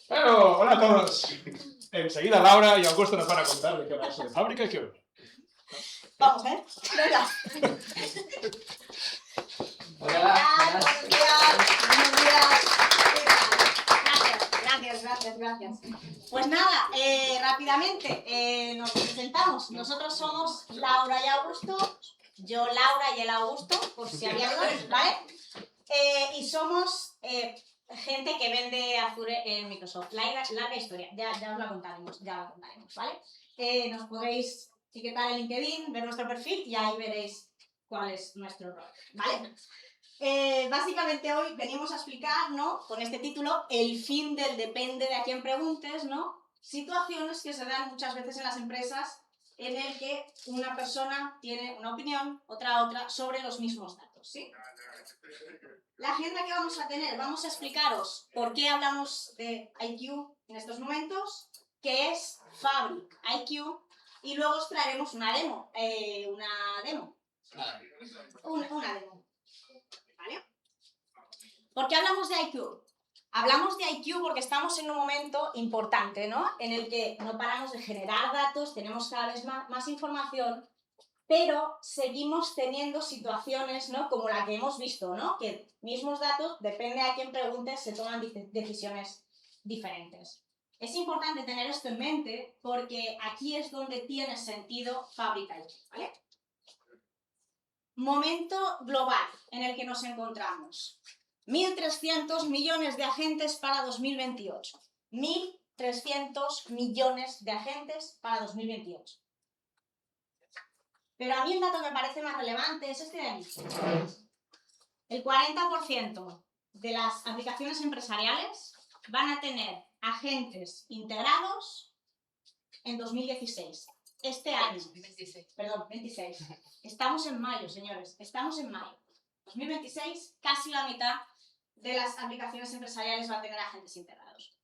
Bueno, hola a todos. Enseguida Laura y Augusto nos van a contar de qué va eso de fábrica y qué... Vamos, ¿eh? Venga. Hola, Buenos días. Buenos días. Gracias. Pues nada, rápidamente nos presentamos. Nosotros somos Laura y Augusto. Yo, Laura, y el Augusto, por si había dudas, ¿vale? Y somos gente que vende Azure en Microsoft. Larga historia, ya os la contaremos, ¿vale? Nos podéis etiquetar en LinkedIn, ver nuestro perfil y ahí veréis cuál es nuestro rol, ¿vale? Básicamente hoy venimos a explicar, ¿no? Con este título, el fin del depende de a quién preguntes, ¿no? Situaciones que se dan muchas veces en las empresas en el que una persona tiene una opinión, otra, sobre los mismos datos, ¿sí? La agenda que vamos a tener, vamos a explicaros por qué hablamos de IQ en estos momentos, qué es Fabric IQ, y luego os traeremos una demo. ¿Vale? ¿Por qué hablamos de IQ? Hablamos de IQ porque estamos en un momento importante, ¿no? En el que no paramos de generar datos, tenemos cada vez más información, pero seguimos teniendo situaciones, ¿no? Como la que hemos visto, ¿no? Que mismos datos, depende a quién preguntes, se toman decisiones diferentes. Es importante tener esto en mente porque aquí es donde tiene sentido Fabric IQ, ¿vale? Momento global en el que nos encontramos. 1.300 millones de agentes para 2028. 1.300 millones de agentes para 2028. Pero a mí el dato que me parece más relevante es este de aquí. El 40% de las aplicaciones empresariales van a tener agentes integrados en 2016. Este año. 26. Estamos en mayo, señores. Estamos en mayo. 2026, casi la mitad de las aplicaciones empresariales va a tener agentes integrados.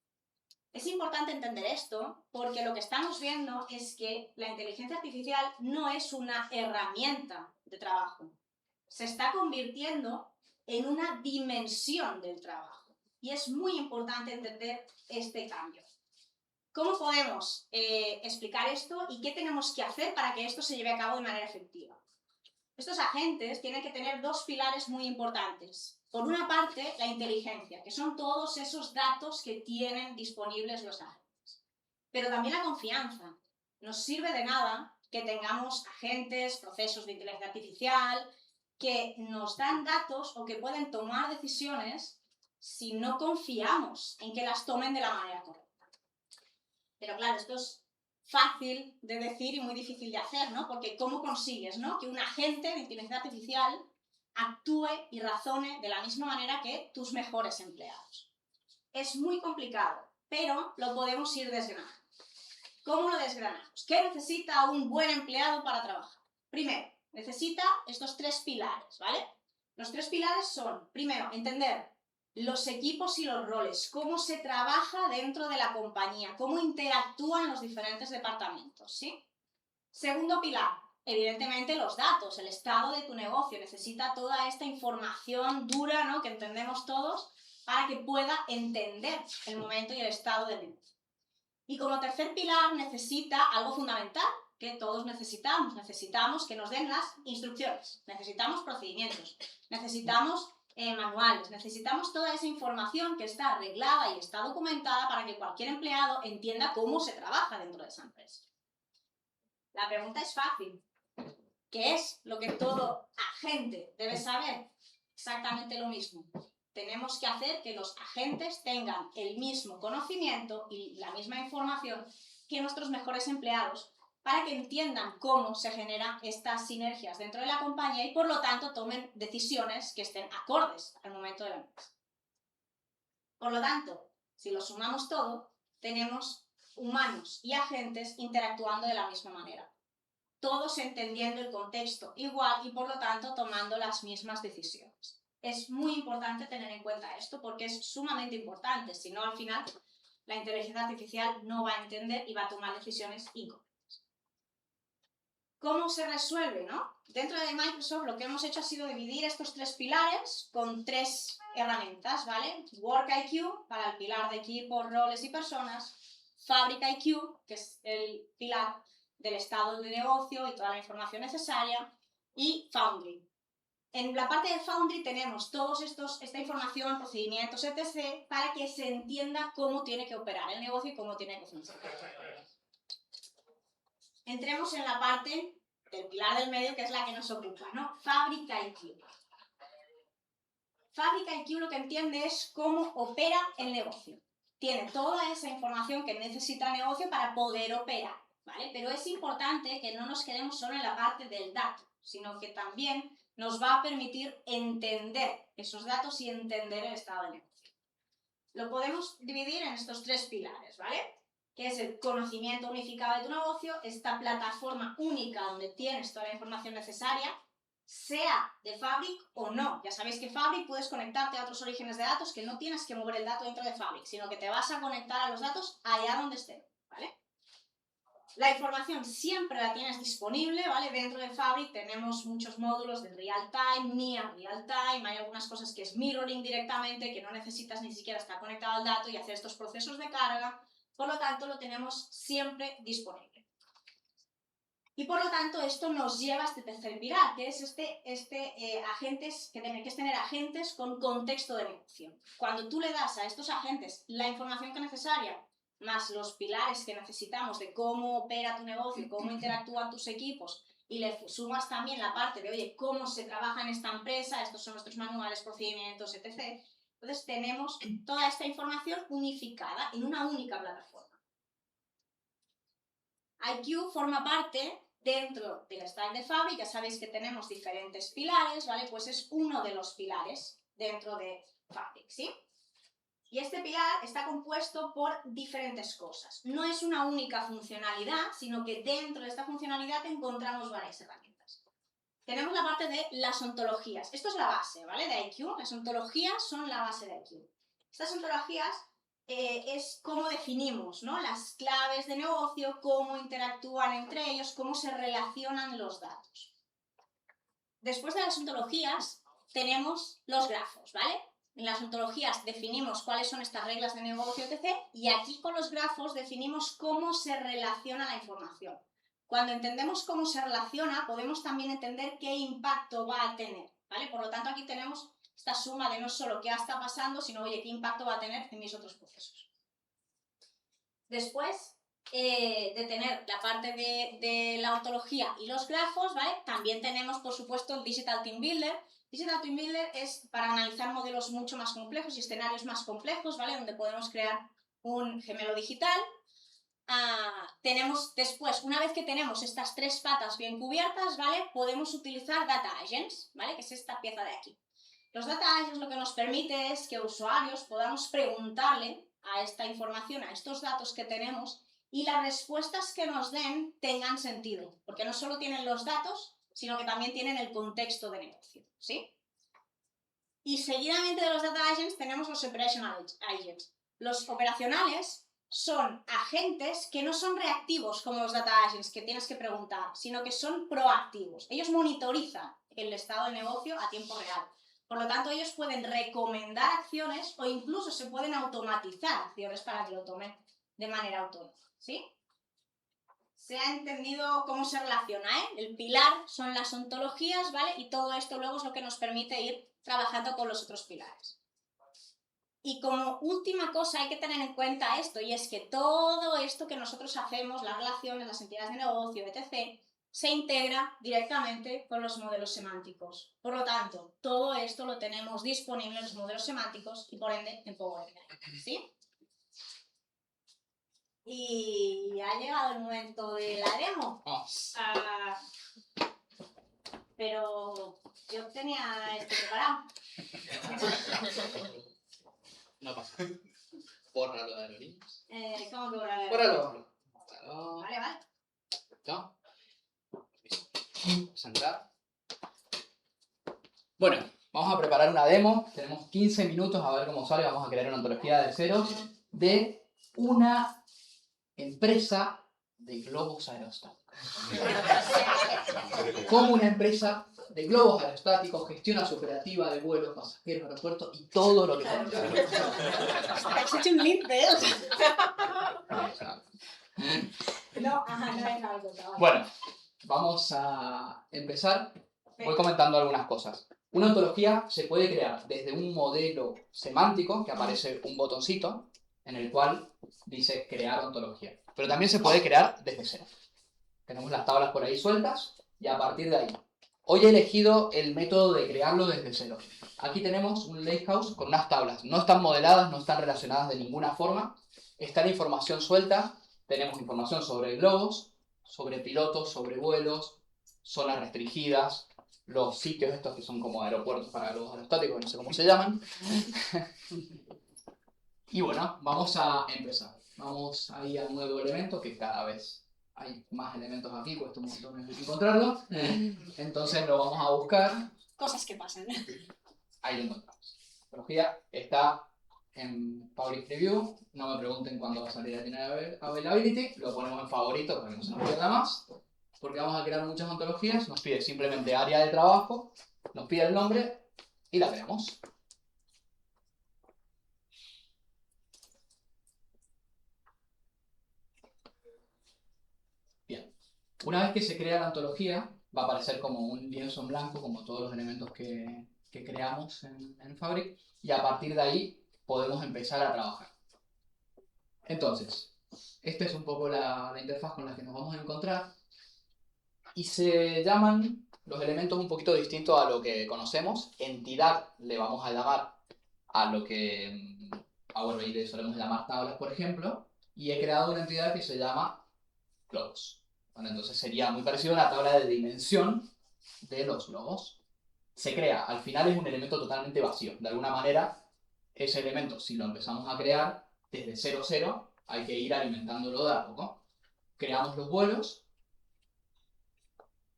Es importante entender esto porque lo que estamos viendo es que la inteligencia artificial no es una herramienta de trabajo. Se está convirtiendo en una dimensión del trabajo. Y es muy importante entender este cambio. ¿Cómo podemos explicar esto y qué tenemos que hacer para que esto se lleve a cabo de manera efectiva? Estos agentes tienen que tener dos pilares muy importantes. Por una parte, la inteligencia, que son todos esos datos que tienen disponibles los agentes. Pero también la confianza. Nos sirve de nada que tengamos agentes, procesos de inteligencia artificial, que nos dan datos o que pueden tomar decisiones si no confiamos en que las tomen de la manera correcta. Pero claro, esto es fácil de decir y muy difícil de hacer, ¿no? Porque ¿cómo consigues, ¿no? que un agente de inteligencia artificial actúe y razone de la misma manera que tus mejores empleados? Es muy complicado, pero lo podemos ir desgranando. ¿Cómo lo desgranamos? ¿Qué necesita un buen empleado para trabajar? Primero, necesita estos tres pilares, ¿vale? Los tres pilares son, primero, entender los equipos y los roles, cómo se trabaja dentro de la compañía, cómo interactúan los diferentes departamentos, ¿sí? Segundo pilar, evidentemente los datos, el estado de tu negocio, necesita toda esta información dura, ¿no? que entendemos todos, para que pueda entender el momento y el estado del negocio. Y como tercer pilar necesita algo fundamental, que todos necesitamos que nos den las instrucciones, necesitamos procedimientos, necesitamos manuales, necesitamos toda esa información que está arreglada y está documentada para que cualquier empleado entienda cómo se trabaja dentro de esa empresa. La pregunta es fácil. ¿Qué es lo que todo agente debe saber? Exactamente lo mismo. Tenemos que hacer que los agentes tengan el mismo conocimiento y la misma información que nuestros mejores empleados para que entiendan cómo se generan estas sinergias dentro de la compañía y por lo tanto tomen decisiones que estén acordes al momento de la empresa. Por lo tanto, si lo sumamos todo, tenemos humanos y agentes interactuando de la misma manera. Todos entendiendo el contexto igual y por lo tanto tomando las mismas decisiones. Es muy importante tener en cuenta esto porque es sumamente importante, si no al final la inteligencia artificial no va a entender y va a tomar decisiones incorrectas. ¿Cómo se resuelve, no? Dentro de Microsoft lo que hemos hecho ha sido dividir estos 3 pilares con 3 herramientas, ¿vale? Work IQ, para el pilar de equipos, roles y personas. Fabric IQ, que es el pilar del estado de negocio y toda la información necesaria. Y Foundry. En la parte de Foundry tenemos esta información, procedimientos, etc., para que se entienda cómo tiene que operar el negocio y cómo tiene que funcionar. Entremos en la parte del pilar del medio, que es la que nos ocupa, ¿no? Fabric IQ. Fabric IQ lo que entiende es cómo opera el negocio. Tiene toda esa información que necesita el negocio para poder operar, ¿vale? Pero es importante que no nos quedemos solo en la parte del dato, sino que también nos va a permitir entender esos datos y entender el estado del negocio. Lo podemos dividir en estos 3 pilares, ¿vale? Que es el conocimiento unificado de tu negocio, esta plataforma única donde tienes toda la información necesaria, sea de Fabric o no. Ya sabéis que Fabric puedes conectarte a otros orígenes de datos, que no tienes que mover el dato dentro de Fabric, sino que te vas a conectar a los datos allá donde estén, ¿vale? La información siempre la tienes disponible, ¿vale? Dentro de Fabric tenemos muchos módulos de real time, near real time, hay algunas cosas que es mirroring directamente, que no necesitas ni siquiera estar conectado al dato y hacer estos procesos de carga. Por lo tanto, lo tenemos siempre disponible. Y por lo tanto, esto nos lleva a este tercer pilar, que es agentes, que es tener agentes con contexto de negocio. Cuando tú le das a estos agentes la información que es necesaria, más los pilares que necesitamos de cómo opera tu negocio, cómo interactúan tus equipos, y le sumas también la parte de, oye, cómo se trabaja en esta empresa, estos son nuestros manuales, procedimientos, etc., entonces tenemos toda esta información unificada en una única plataforma. IQ forma parte dentro del stack de Fabric, ya sabéis que tenemos diferentes pilares, ¿vale? Pues es uno de los pilares dentro de Fabric, ¿sí? Y este pilar está compuesto por diferentes cosas. No es una única funcionalidad, sino que dentro de esta funcionalidad encontramos varias herramientas. Tenemos la parte de las ontologías. Esto es la base, ¿vale? De IQ. Las ontologías son la base de IQ. Estas ontologías es cómo definimos, ¿no? Las claves de negocio, cómo interactúan entre ellos, cómo se relacionan los datos. Después de las ontologías tenemos los grafos, ¿vale? En las ontologías definimos cuáles son estas reglas de negocio, etc. Y aquí con los grafos definimos cómo se relaciona la información. Cuando entendemos cómo se relaciona, podemos también entender qué impacto va a tener, ¿vale? Por lo tanto, aquí tenemos esta suma de no solo qué está pasando, sino, oye, qué impacto va a tener en mis otros procesos. Después de tener la parte de la ontología y los grafos, ¿vale? También tenemos, por supuesto, el Digital Team Builder. Digital Team Builder es para analizar modelos mucho más complejos y escenarios más complejos, ¿vale? Donde podemos crear un gemelo digital. Tenemos después, una vez que tenemos estas 3 patas bien cubiertas, ¿vale? Podemos utilizar Data Agents, ¿vale? Que es esta pieza de aquí. Los Data Agents lo que nos permite es que usuarios podamos preguntarle a esta información, a estos datos que tenemos, y las respuestas que nos den tengan sentido, porque no solo tienen los datos, sino que también tienen el contexto de negocio, ¿sí? Y seguidamente de los Data Agents tenemos los Operational Agents. Los operacionales son agentes que no son reactivos como los Data Agents, que tienes que preguntar, sino que son proactivos. Ellos monitorizan el estado del negocio a tiempo real. Por lo tanto, ellos pueden recomendar acciones o incluso se pueden automatizar acciones para que lo tomen de manera autónoma, ¿sí? ¿Se ha entendido cómo se relaciona, eh? El pilar son las ontologías, ¿vale? Y todo esto luego es lo que nos permite ir trabajando con los otros pilares. Y como última cosa hay que tener en cuenta esto, y es que todo esto que nosotros hacemos, las relaciones, las entidades de negocio, etc., se integra directamente con los modelos semánticos. Por lo tanto, todo esto lo tenemos disponible en los modelos semánticos y por ende en Power BI, ¿sí? Y ha llegado el momento de la demo. Pero yo tenía esto preparado. No pasa. Bórralo de los niños. ¿Cómo que borrar? Bórralo. Vale, vale. Perfecto. Sentar. Bueno, vamos a preparar una demo. Tenemos 15 minutos a ver cómo sale. Vamos a crear una ontología de ceros de una empresa de globos aerostáticos. Cómo una empresa de globos aerostáticos gestiona su operativa de vuelos, pasajeros, aeropuertos y todo lo que conlleva. Has hecho un link de eso. No, ajá, no es algo. Bueno, vamos a empezar. Voy comentando algunas cosas. Una ontología se puede crear desde un modelo semántico, que aparece un botoncito, en el cual dice crear ontología. Pero también se puede crear desde cero. Tenemos las tablas por ahí sueltas y a partir de ahí. Hoy he elegido el método de crearlo desde cero. Aquí tenemos un lakehouse con unas tablas. No están modeladas, no están relacionadas de ninguna forma. Está la información suelta. Tenemos información sobre globos, sobre pilotos, sobre vuelos, zonas restringidas, los sitios estos que son como aeropuertos para globos aerostáticos, no sé cómo se llaman. Y bueno, vamos a empezar. Vamos ahí a un nuevo elemento que cada vez hay más elementos aquí, cuesta un montón encontrarlos. Entonces lo vamos a buscar. Cosas que pasan. Ahí lo encontramos. La ontología está en Public Preview. No me pregunten cuándo va a salir a tener Availability. Lo ponemos en favorito para que no se nos pierda más. Porque vamos a crear muchas ontologías. Nos pide simplemente área de trabajo. Nos pide el nombre y la creamos. Bien. Una vez que se crea la ontología, va a aparecer como un lienzo en blanco, como todos los elementos que creamos en Fabric. Y a partir de ahí podemos empezar a trabajar. Entonces, esta es un poco la interfaz con la que nos vamos a encontrar. Y se llaman los elementos un poquito distintos a lo que conocemos. Entidad le vamos a llamar a lo que en Power BI le solemos llamar tablas, por ejemplo. Y he creado una entidad que se llama globos. Bueno, entonces sería muy parecido a la tabla de dimensión de los globos. Se crea, al final es un elemento totalmente vacío. De alguna manera, ese elemento, si lo empezamos a crear desde 0,0, hay que ir alimentándolo de a poco. Creamos los vuelos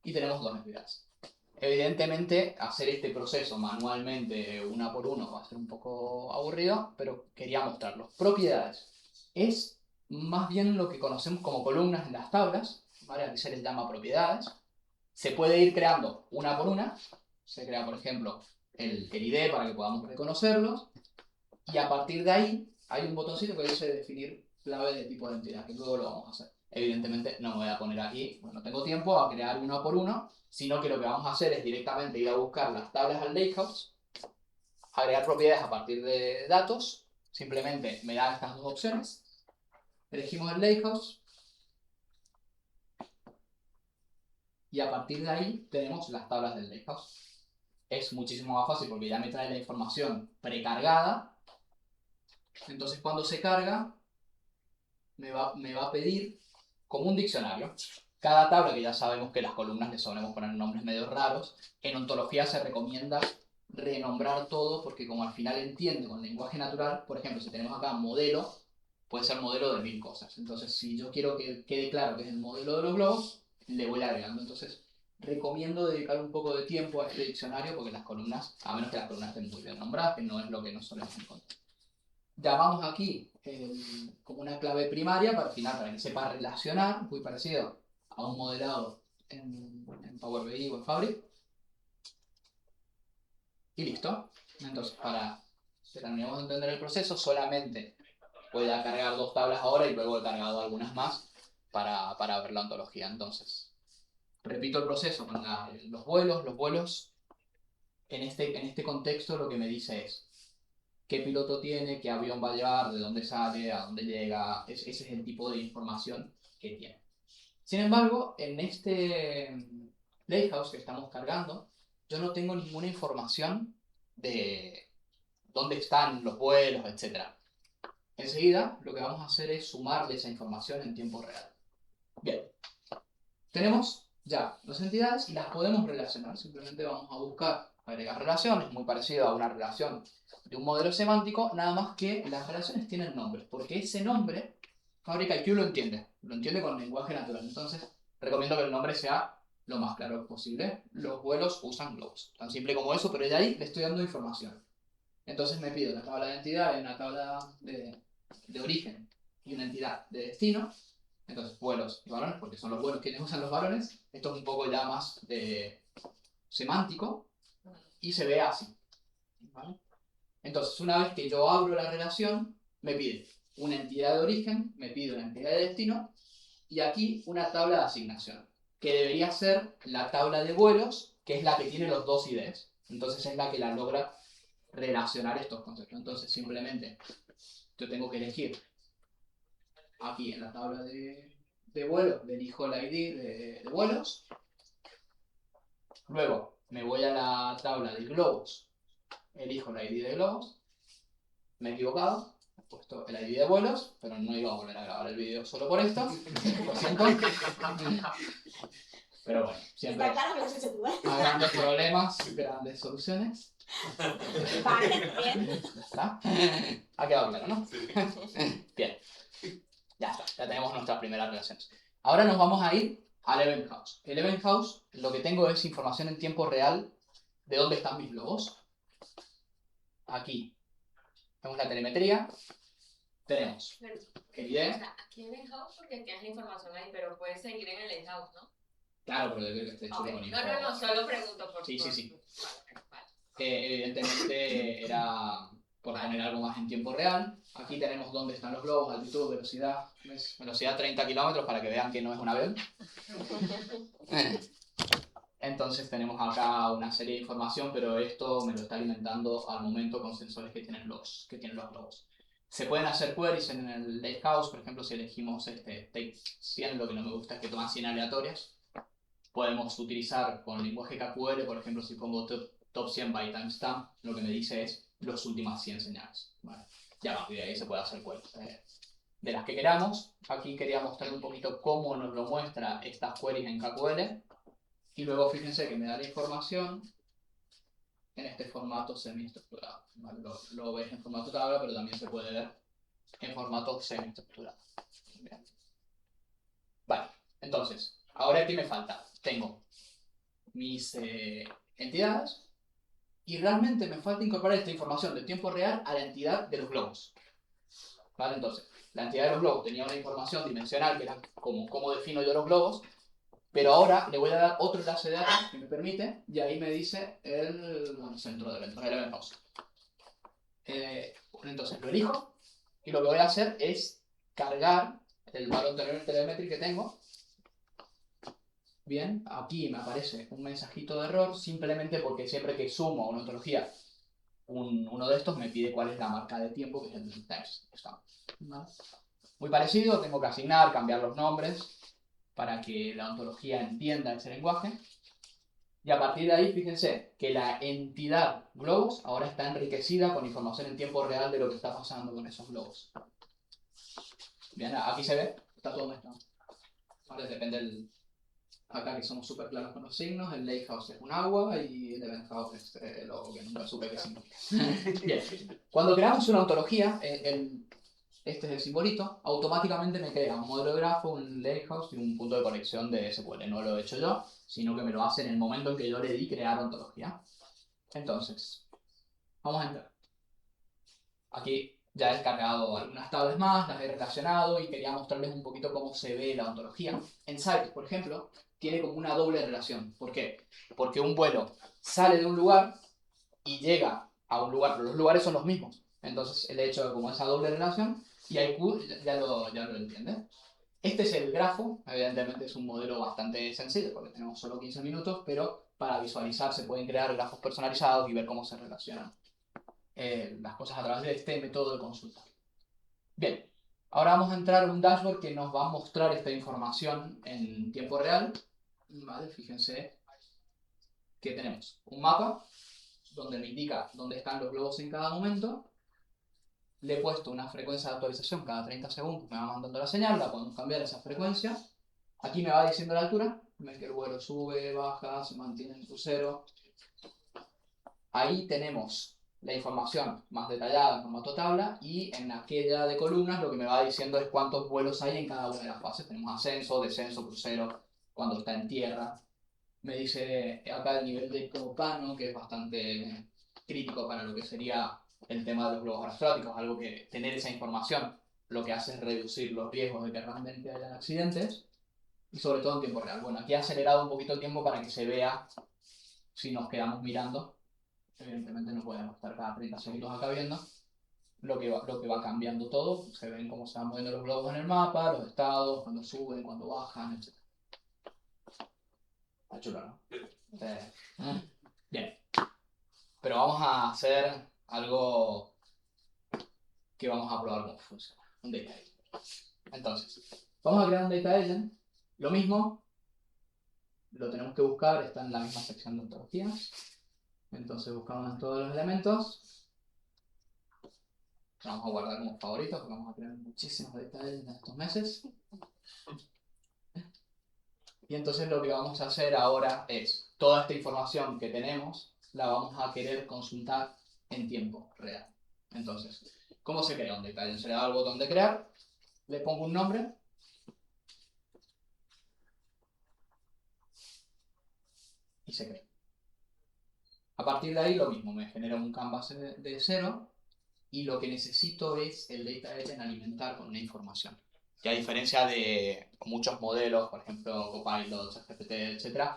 y tenemos dos entidades. Evidentemente, hacer este proceso manualmente, una por uno, va a ser un poco aburrido, pero quería mostrarlo. Propiedades. Es más bien lo que conocemos como columnas en las tablas, ¿vale? Aquí se les llama propiedades. Se puede ir creando una por una. Se crea, por ejemplo, el ID para que podamos reconocerlos. Y a partir de ahí, hay un botoncito que dice definir clave de tipo de entidad, que luego lo vamos a hacer. Evidentemente no me voy a poner aquí, no tengo tiempo a crear uno por uno, sino que lo que vamos a hacer es directamente ir a buscar las tablas al lakehouse, agregar propiedades a partir de datos, simplemente me da estas dos opciones, elegimos el lakehouse, y a partir de ahí tenemos las tablas del lakehouse. Es muchísimo más fácil porque ya me trae la información precargada, entonces cuando se carga, me va a pedir como un diccionario. Cada tabla, que ya sabemos que las columnas le solemos poner nombres medio raros, en ontología se recomienda renombrar todo porque como al final entiende con lenguaje natural, por ejemplo, si tenemos acá modelo, puede ser modelo de 1000 cosas. Entonces, si yo quiero que quede claro que es el modelo de los globos, le voy agregando. Entonces, recomiendo dedicar un poco de tiempo a este diccionario porque las columnas, a menos que las columnas estén muy bien nombradas, que no es lo que nos solemos encontrar. Llamamos aquí como una clave primaria para, al final, para que sepa relacionar, muy parecido a un modelado en Power BI o en Fabric. Y listo. Entonces, para que terminemos de entender el proceso, solamente voy a cargar dos tablas ahora y luego he cargado algunas más para ver la ontología. Entonces, repito el proceso con los vuelos. Los vuelos, en este contexto, lo que me dice es qué piloto tiene, qué avión va a llevar, de dónde sale, a dónde llega. Ese es el tipo de información que tiene. Sin embargo, en este lakehouse que estamos cargando, yo no tengo ninguna información de dónde están los vuelos, etc. Enseguida, lo que vamos a hacer es sumarle esa información en tiempo real. Bien, tenemos ya las entidades y las podemos relacionar. Simplemente vamos a buscar agregar relaciones, muy parecido a una relación de un modelo semántico, nada más que las relaciones tienen nombres, porque ese nombre Fabric IQ lo entiende con lenguaje natural. Entonces, recomiendo que el nombre sea lo más claro posible. Los vuelos usan globos, tan simple como eso, pero de ahí le estoy dando información. Entonces me pido una tabla de entidad y una tabla de origen y una entidad de destino. Entonces, vuelos y balones, porque son los vuelos quienes usan los balones. Esto es un poco ya más semántico y se ve así. ¿Vale? Entonces, una vez que yo abro la relación, me pide una entidad de origen, me pide una entidad de destino y aquí una tabla de asignación, que debería ser la tabla de vuelos, que es la que tiene los dos IDs. Entonces es la que la logra relacionar estos conceptos. Entonces simplemente yo tengo que elegir aquí en la tabla de vuelos, elijo la ID de vuelos. Luego me voy a la tabla de globos, elijo la ID de globos. Me he equivocado, he puesto el ID de vuelos, pero no iba a volver a grabar el vídeo solo por esto. Lo siento. Pero bueno, siempre Está claro que lo has hecho tú, ¿eh? a grandes problemas, grandes soluciones. Vale, bien. Ya está. Ha quedado claro, ¿no? Bien. Ya está, ya tenemos nuestras primeras relaciones. Ahora nos vamos a ir al Event House. El Event House lo que tengo es información en tiempo real de dónde están mis globos. Aquí tenemos la telemetría. Tenemos Pero, el o ID. sea, aquí en el house porque tienes la información ahí, pero puedes seguir en el house, ¿no? Claro, pero yo estoy hecho Ok. con info. No, solo pregunto por Sí, sí, sí. Vale. Evidentemente era por poner algo más en tiempo real. Aquí tenemos dónde están los globos, altitud, velocidad. ¿Ves? Velocidad 30 kilómetros para que vean que no es un avión. Entonces tenemos acá una serie de información, pero esto me lo está alimentando al momento con sensores que tienen los globos. Se pueden hacer queries en el Lakehouse, por ejemplo, si elegimos Take 100, lo que no me gusta es que toma 100 aleatorias. Podemos utilizar con lenguaje KQL, por ejemplo, si pongo top 100 by timestamp, lo que me dice es las últimas 100 señales. ¿Vale? Ya a partir de ahí se puede hacer queries de las que queramos. Aquí quería mostrar un poquito cómo nos lo muestra estas queries en KQL. Y luego fíjense que me da la información en este formato semi-estructurado. ¿Vale? Lo ves en formato tabla, pero también se puede ver en formato semi-estructurado. Vale, entonces, ahora ¿qué me falta? Tengo mis entidades y realmente me falta incorporar esta información de tiempo real a la entidad de los globos. ¿Vale? Entonces, la entidad de los globos tenía una información dimensional que era cómo defino yo los globos, pero ahora le voy a dar otro enlace de datos que me permite, y ahí me dice el centro de eventos, el Event House. Entonces lo elijo, y lo que voy a hacer es cargar el balón telemetry que tengo. Bien, aquí me aparece un mensajito de error, simplemente porque siempre que sumo a una ontología uno de estos me pide cuál es la marca de tiempo, que es el timestamp. ¿Vale? Muy parecido, tengo que asignar, cambiar los nombres, para que la ontología entienda ese lenguaje. Y a partir de ahí, fíjense que la entidad globos ahora está enriquecida con información en tiempo real de lo que está pasando con esos globos. Bien, aquí se ve, está todo mezclado. Ahora depende del... Acá que somos súper claros con los signos, el Lakehouse es un agua y el Event House es lo que nunca supe qué significa. Bien, cuando creamos una ontología, este es el simbolito, automáticamente me crea un modelo de grafo, un lakehouse y un punto de conexión de SQL. No lo he hecho yo, sino que me lo hace en el momento en que yo le di crear ontología. Entonces, vamos a entrar. Aquí ya he cargado algunas tablas más, las he relacionado y quería mostrarles un poquito cómo se ve la ontología. En Cypress, por ejemplo, tiene como una doble relación. ¿Por qué? Porque un vuelo sale de un lugar y llega a un lugar, pero los lugares son los mismos. Entonces, el hecho de como esa doble relación, y IQ ya lo entiende. Este es el grafo, evidentemente es un modelo bastante sencillo porque tenemos solo 15 minutos, pero para visualizar se pueden crear grafos personalizados y ver cómo se relacionan las cosas a través de este método de consulta. Bien, ahora vamos a entrar a un dashboard que nos va a mostrar esta información en tiempo real. Vale, fíjense que tenemos un mapa donde me indica dónde están los globos en cada momento. Le he puesto una frecuencia de actualización cada 30 segundos, me va mandando la señal, la podemos cambiar esa frecuencia. Aquí me va diciendo la altura, ven que el vuelo sube, baja, se mantiene en crucero. Ahí tenemos la información más detallada en formato tabla y en aquella de columnas lo que me va diciendo es cuántos vuelos hay en cada una de las fases. Tenemos ascenso, descenso, crucero, cuando está en tierra. Me dice acá el nivel de propano, que es bastante crítico para lo que sería el tema de los globos aerostáticos, algo que tener esa información lo que hace es reducir los riesgos de que realmente hayan accidentes y sobre todo en tiempo real. Bueno, aquí he acelerado un poquito el tiempo para que se vea si nos quedamos mirando. Evidentemente no podemos estar cada 30 segundos acá viendo lo que va cambiando todo. Se ven cómo se van moviendo los globos en el mapa, los estados, cuando suben, cuando bajan, etc. Está chulo, ¿no? Bien. Pero vamos a hacer algo que vamos a probar cómo funciona. Un data agent. Entonces, vamos a crear un data agent. Lo mismo, lo tenemos que buscar, está en la misma sección de ontologías. Entonces buscamos en todos los elementos. Lo vamos a guardar como favoritos porque vamos a crear muchísimos data agents en estos meses. Y entonces lo que vamos a hacer ahora es, toda esta información que tenemos, la vamos a querer consultar en tiempo real. Entonces, ¿cómo se crea un data agent? Se le da al botón de crear, le pongo un nombre, y se crea. A partir de ahí lo mismo, me genera un canvas de cero, y lo que necesito es el data agent alimentar con una información. Que a diferencia de muchos modelos, por ejemplo Copilot, ChatGPT, etc.,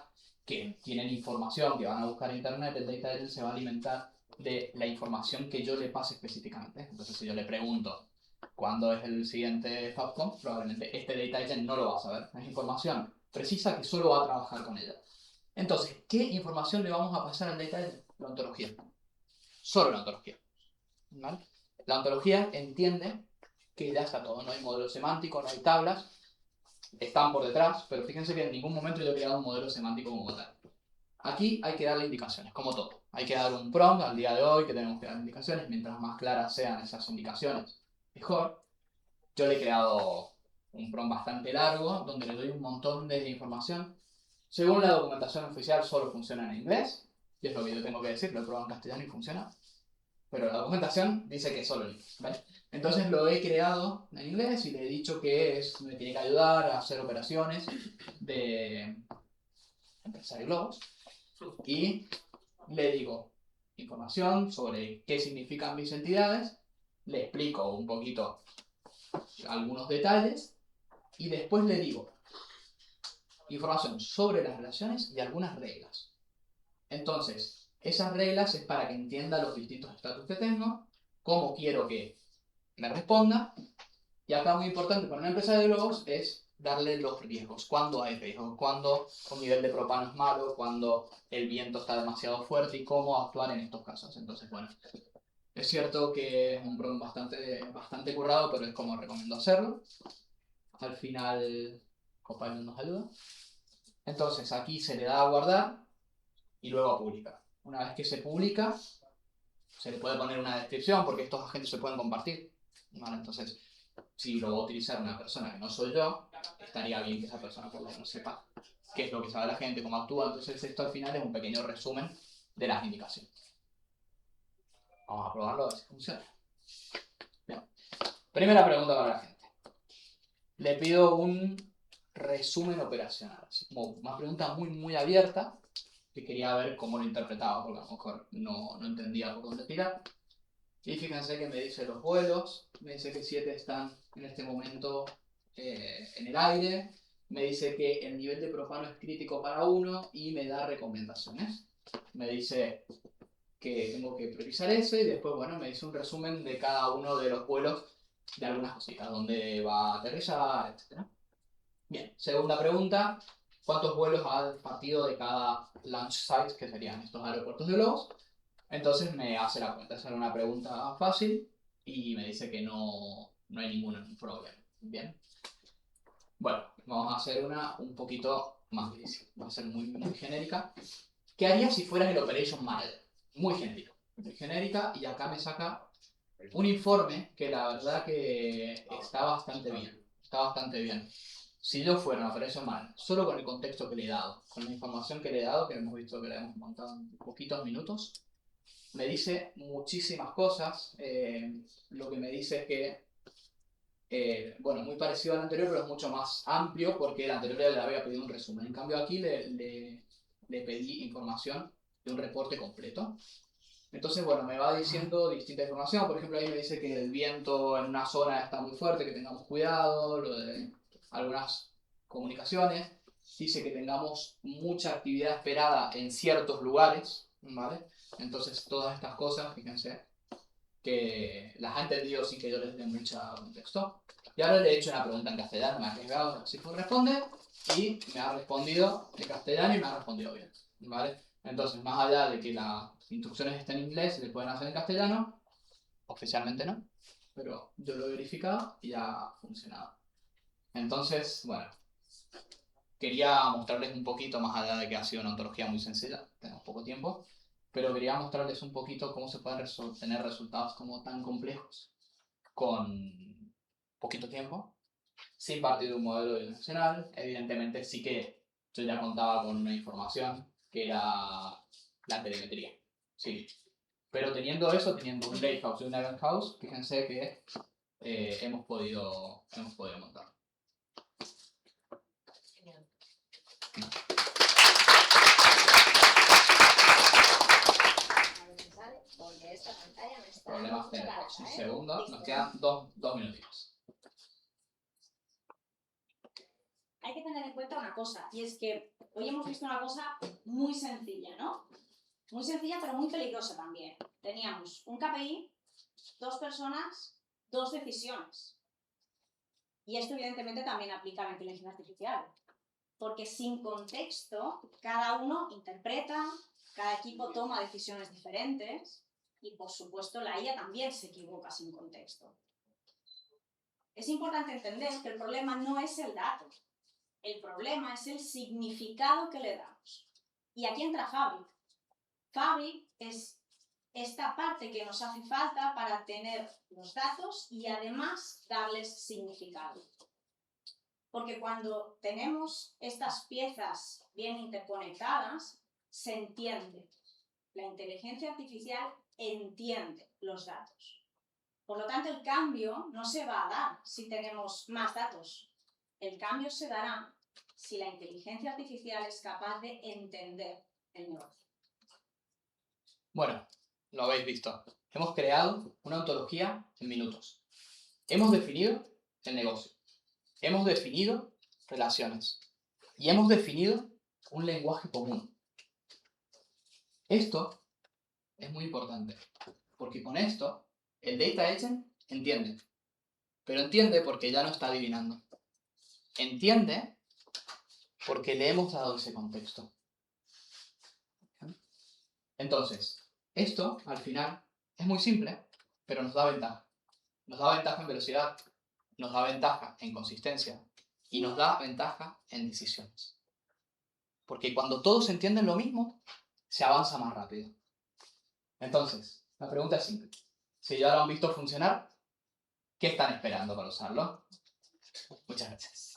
que tienen información que van a buscar en internet, el data agent se va a alimentar de la información que yo le pase específicamente. Entonces, si yo le pregunto cuándo es el siguiente FabCon, probablemente este data agent no lo va a saber. Es información precisa que solo va a trabajar con ella. Entonces, ¿qué información le vamos a pasar al data agent? La ontología. Solo la ontología. ¿Vale? La ontología entiende que ya está todo, no hay modelo semántico, no hay tablas, están por detrás, pero fíjense que en ningún momento yo he creado un modelo semántico como tal. Aquí hay que darle indicaciones, como todo. Hay que dar un prompt al día de hoy que tenemos que dar indicaciones, mientras más claras sean esas indicaciones, mejor. Yo le he creado un prompt bastante largo, donde le doy un montón de información. Según la documentación oficial, solo funciona en inglés, y es lo que yo tengo que decir, lo he probado en castellano y funciona. Pero la documentación dice que es solo en inglés, ¿vale? Entonces lo he creado en inglés y le he dicho que me tiene que ayudar a hacer operaciones de empresa de globos. Y le digo información sobre qué significan mis entidades, le explico un poquito algunos detalles y después le digo información sobre las relaciones y algunas reglas. Entonces, esas reglas es para que entienda los distintos estatus que tengo, cómo quiero que me responda, y acá muy importante para una empresa de globos es darle los riesgos. Cuándo hay riesgos, cuándo un nivel de propano es malo, cuándo el viento está demasiado fuerte y cómo actuar en estos casos. Entonces, bueno, es cierto que es un prompt bastante currado, pero es como recomiendo hacerlo. Al final, Copilot nos ayuda. Entonces, aquí se le da a guardar y luego a publicar. Una vez que se publica, se le puede poner una descripción porque estos agentes se pueden compartir. ¿Vale? Entonces, si lo va a utilizar una persona que no soy yo, estaría bien que esa persona por lo menos sepa qué es lo que sabe la gente, cómo actúa. Entonces esto al final es un pequeño resumen de las indicaciones. Vamos a probarlo a ver si funciona. Bien. Primera pregunta para la gente. Le pido un resumen operacional. Como una pregunta muy abierta, que quería ver cómo lo interpretaba, porque a lo mejor no entendía por dónde tirar. Y fíjense que me dice los vuelos, me dice que 7 están en este momento en el aire, me dice que el nivel de propano es crítico para 1 y me da recomendaciones. Me dice que tengo que priorizar ese y después, bueno, me dice un resumen de cada uno de los vuelos de algunas cositas, dónde va a aterrizar, etc. Bien, segunda pregunta, ¿cuántos vuelos ha partido de cada launch site, que serían estos aeropuertos de globos? Entonces me hace la cuenta, esa era una pregunta fácil y me dice que no hay ningún problema. Bien. Bueno, vamos a hacer una un poquito más difícil. Va a ser muy genérica. ¿Qué haría si fueras el Operation Manager? Muy genérico. Muy genérica, y acá me saca un informe que la verdad que está bastante bien. Está bastante bien. Si yo fuera un Operation Manager, solo con el contexto que le he dado, con la información que le he dado, que hemos visto que la hemos montado en poquitos minutos, me dice muchísimas cosas. Lo que me dice es que, bueno, muy parecido al anterior, pero es mucho más amplio porque el anterior le había pedido un resumen. En cambio aquí le pedí información de un reporte completo. Entonces, bueno, me va diciendo distinta información. Por ejemplo, ahí me dice que el viento en una zona está muy fuerte, que tengamos cuidado, lo de algunas comunicaciones. Dice que tengamos mucha actividad esperada en ciertos lugares, ¿vale? Entonces, todas estas cosas, fíjense, que las ha entendido sin que yo les dé mucho contexto. Y ahora le he hecho una pregunta en castellano, me ha arriesgado, si responde, y me ha respondido en castellano y me ha respondido bien, ¿vale? Entonces, más allá de que las instrucciones estén en inglés, se le pueden hacer en castellano, oficialmente no, pero yo lo he verificado y ha funcionado. Entonces, bueno, quería mostrarles un poquito, más allá de que ha sido una ontología muy sencilla, tenemos poco tiempo, pero quería mostrarles un poquito cómo se pueden tener resultados como tan complejos con poquito tiempo, sin partir de un modelo bidimensional. Evidentemente sí que yo ya contaba con una información que era la telemetría, sí. Pero teniendo eso, teniendo un Lighthouse y un Event House, fíjense que hemos podido montar. Genial. Porque esta pantalla me está Problemas dando mucha técnicos. lata, Un ¿eh? segundo, nos quedan dos minutitos. Hay que tener en cuenta una cosa, y es que hoy hemos visto una cosa muy sencilla, ¿no? Muy sencilla, pero muy peligrosa también. Teníamos un KPI, 2 personas, 2 decisiones. Y esto evidentemente también aplica a la inteligencia artificial. Porque sin contexto, cada uno interpreta, cada equipo toma decisiones diferentes y, por supuesto, la IA también se equivoca sin contexto. Es importante entender que el problema no es el dato. El problema es el significado que le damos. Y aquí entra Fabric. Fabric es esta parte que nos hace falta para tener los datos y además darles significado. Porque cuando tenemos estas piezas bien interconectadas, se entiende. La inteligencia artificial entiende los datos. Por lo tanto, el cambio no se va a dar si tenemos más datos. El cambio se dará si la inteligencia artificial es capaz de entender el negocio. Bueno, lo habéis visto. Hemos creado una ontología en minutos. Hemos definido el negocio. Hemos definido relaciones. Y hemos definido un lenguaje común. Esto es muy importante. Porque con esto, el Data Agent entiende. Pero entiende porque ya no está adivinando. Entiende porque le hemos dado ese contexto. Entonces, esto, al final, es muy simple, pero nos da ventaja. Nos da ventaja en velocidad, nos da ventaja en consistencia y nos da ventaja en decisiones. Porque cuando todos entienden lo mismo, se avanza más rápido. Entonces, la pregunta es simple. Si ya lo han visto funcionar, ¿qué están esperando para usarlo? Muchas gracias.